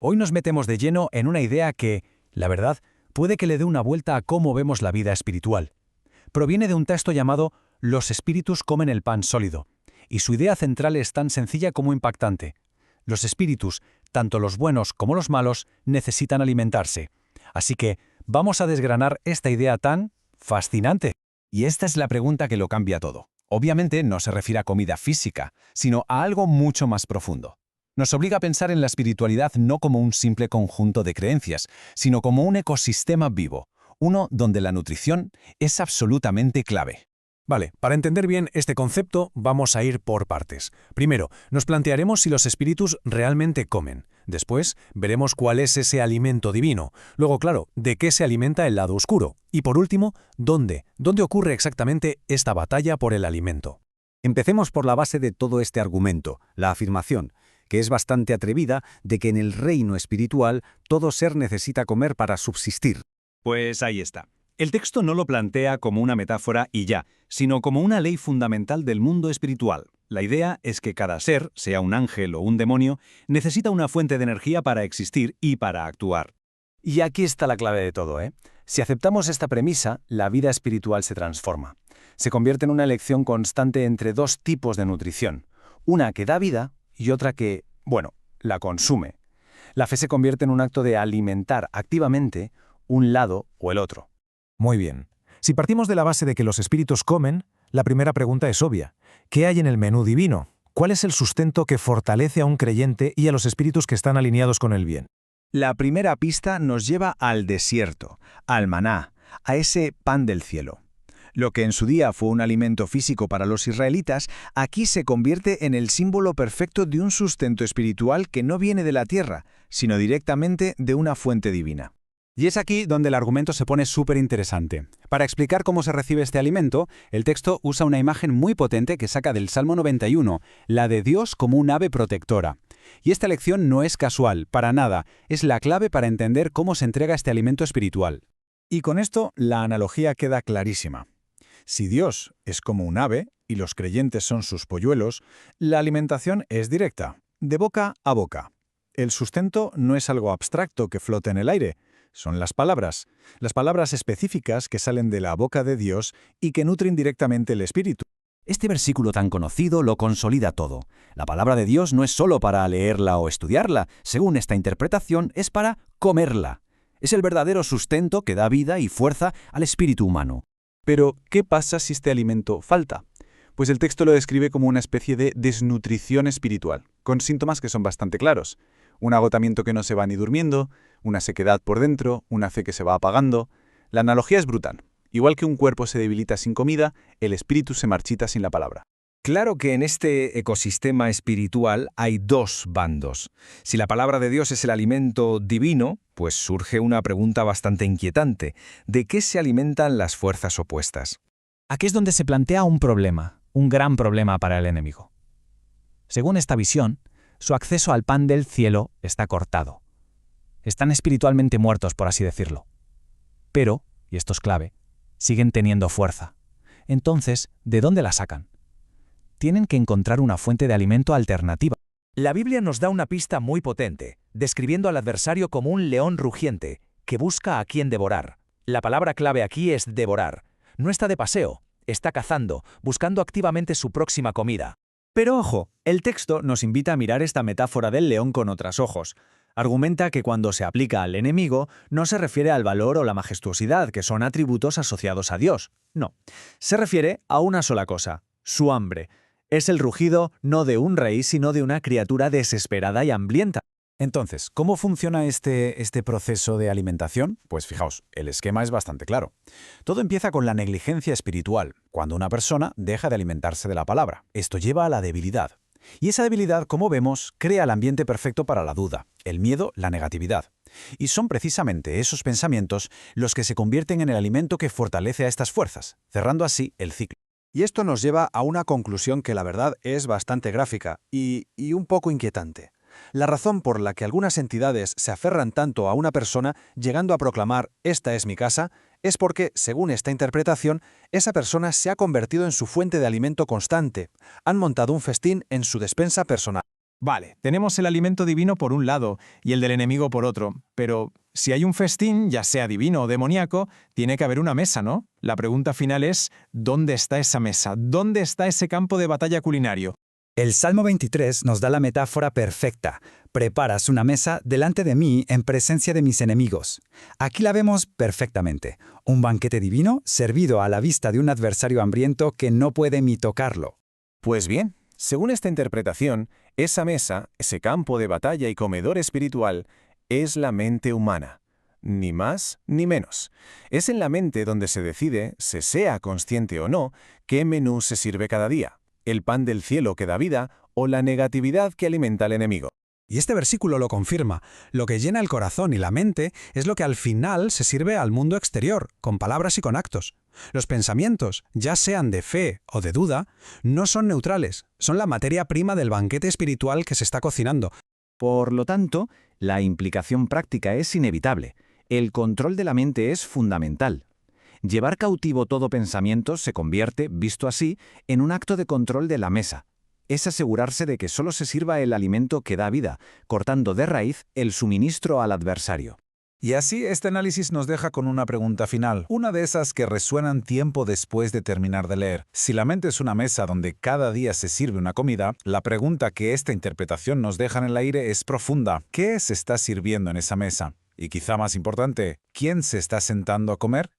Hoy nos metemos de lleno en una idea que, la verdad, puede que le dé una vuelta a cómo vemos la vida espiritual. Proviene de un texto llamado Los espíritus comen el pan sólido, y su idea central es tan sencilla como impactante. Los espíritus, tanto los buenos como los malos, necesitan alimentarse. Así que vamos a desgranar esta idea tan fascinante. Y esta es la pregunta que lo cambia todo. Obviamente no se refiere a comida física, sino a algo mucho más profundo. Nos obliga a pensar en la espiritualidad no como un simple conjunto de creencias, sino como un ecosistema vivo, uno donde la nutrición es absolutamente clave. Vale, para entender bien este concepto vamos a ir por partes. Primero, nos plantearemos si los espíritus realmente comen. Después, veremos cuál es ese alimento divino. Luego, claro, de qué se alimenta el lado oscuro. Y por último, ¿dónde ocurre exactamente esta batalla por el alimento? Empecemos por la base de todo este argumento, la afirmación, que es bastante atrevida, de que en el reino espiritual todo ser necesita comer para subsistir. Pues ahí está. El texto no lo plantea como una metáfora y ya, sino como una ley fundamental del mundo espiritual. La idea es que cada ser, sea un ángel o un demonio, necesita una fuente de energía para existir y para actuar. Y aquí está la clave de todo, ¿eh? Si aceptamos esta premisa, la vida espiritual se transforma. Se convierte en una elección constante entre dos tipos de nutrición. Una que da vida y otra que, la consume. La fe se convierte en un acto de alimentar activamente un lado o el otro. Muy bien. Si partimos de la base de que los espíritus comen, la primera pregunta es obvia. ¿Qué hay en el menú divino? ¿Cuál es el sustento que fortalece a un creyente y a los espíritus que están alineados con el bien? La primera pista nos lleva al desierto, al maná, a ese pan del cielo. Lo que en su día fue un alimento físico para los israelitas, aquí se convierte en el símbolo perfecto de un sustento espiritual que no viene de la tierra, sino directamente de una fuente divina. Y es aquí donde el argumento se pone súper interesante. Para explicar cómo se recibe este alimento, el texto usa una imagen muy potente que saca del Salmo 91, la de Dios como un ave protectora. Y esta lección no es casual, para nada, es la clave para entender cómo se entrega este alimento espiritual. Y con esto la analogía queda clarísima. Si Dios es como un ave y los creyentes son sus polluelos, la alimentación es directa, de boca a boca. El sustento no es algo abstracto que flota en el aire, son las palabras específicas que salen de la boca de Dios y que nutren directamente el espíritu. Este versículo tan conocido lo consolida todo. La palabra de Dios no es solo para leerla o estudiarla, según esta interpretación, es para comerla. Es el verdadero sustento que da vida y fuerza al espíritu humano. Pero, ¿qué pasa si este alimento falta? Pues el texto lo describe como una especie de desnutrición espiritual, con síntomas que son bastante claros. Un agotamiento que no se va ni durmiendo, una sequedad por dentro, una fe que se va apagando. La analogía es brutal. Igual que un cuerpo se debilita sin comida, el espíritu se marchita sin la palabra. Claro que en este ecosistema espiritual hay dos bandos. Si la palabra de Dios es el alimento divino, pues surge una pregunta bastante inquietante. ¿De qué se alimentan las fuerzas opuestas? Aquí es donde se plantea un problema, un gran problema para el enemigo. Según esta visión, su acceso al pan del cielo está cortado. Están espiritualmente muertos, por así decirlo. Pero, y esto es clave, siguen teniendo fuerza. Entonces, ¿de dónde la sacan? Tienen que encontrar una fuente de alimento alternativa. La Biblia nos da una pista muy potente, describiendo al adversario como un león rugiente, que busca a quien devorar. La palabra clave aquí es devorar. No está de paseo, está cazando, buscando activamente su próxima comida. Pero ojo, el texto nos invita a mirar esta metáfora del león con otros ojos. Argumenta que cuando se aplica al enemigo, no se refiere al valor o la majestuosidad, que son atributos asociados a Dios. No, se refiere a una sola cosa, su hambre. Es el rugido no de un rey, sino de una criatura desesperada y hambrienta. Entonces, ¿cómo funciona este proceso de alimentación? Pues fijaos, el esquema es bastante claro. Todo empieza con la negligencia espiritual, cuando una persona deja de alimentarse de la palabra. Esto lleva a la debilidad. Y esa debilidad, como vemos, crea el ambiente perfecto para la duda, el miedo, la negatividad. Y son precisamente esos pensamientos los que se convierten en el alimento que fortalece a estas fuerzas, cerrando así el ciclo. Y esto nos lleva a una conclusión que la verdad es bastante gráfica y un poco inquietante. La razón por la que algunas entidades se aferran tanto a una persona, llegando a proclamar «esta es mi casa», es porque, según esta interpretación, esa persona se ha convertido en su fuente de alimento constante. Han montado un festín en su despensa personal. Vale, tenemos el alimento divino por un lado y el del enemigo por otro, pero si hay un festín, ya sea divino o demoníaco, tiene que haber una mesa, ¿no? La pregunta final es, ¿dónde está esa mesa? ¿Dónde está ese campo de batalla culinario? El Salmo 23 nos da la metáfora perfecta. Preparas una mesa delante de mí en presencia de mis enemigos. Aquí la vemos perfectamente. Un banquete divino servido a la vista de un adversario hambriento que no puede ni tocarlo. Pues bien, según esta interpretación, esa mesa, ese campo de batalla y comedor espiritual, es la mente humana. Ni más ni menos. Es en la mente donde se decide, se sea consciente o no, qué menú se sirve cada día, el pan del cielo que da vida o la negatividad que alimenta al enemigo. Y este versículo lo confirma. Lo que llena el corazón y la mente es lo que al final se sirve al mundo exterior, con palabras y con actos. Los pensamientos, ya sean de fe o de duda, no son neutrales, son la materia prima del banquete espiritual que se está cocinando. Por lo tanto, la implicación práctica es inevitable. El control de la mente es fundamental. Llevar cautivo todo pensamiento se convierte, visto así, en un acto de control de la mesa. Es asegurarse de que solo se sirva el alimento que da vida, cortando de raíz el suministro al adversario. Y así este análisis nos deja con una pregunta final, una de esas que resuenan tiempo después de terminar de leer. Si la mente es una mesa donde cada día se sirve una comida, la pregunta que esta interpretación nos deja en el aire es profunda. ¿Qué se está sirviendo en esa mesa? Y quizá más importante, ¿quién se está sentando a comer?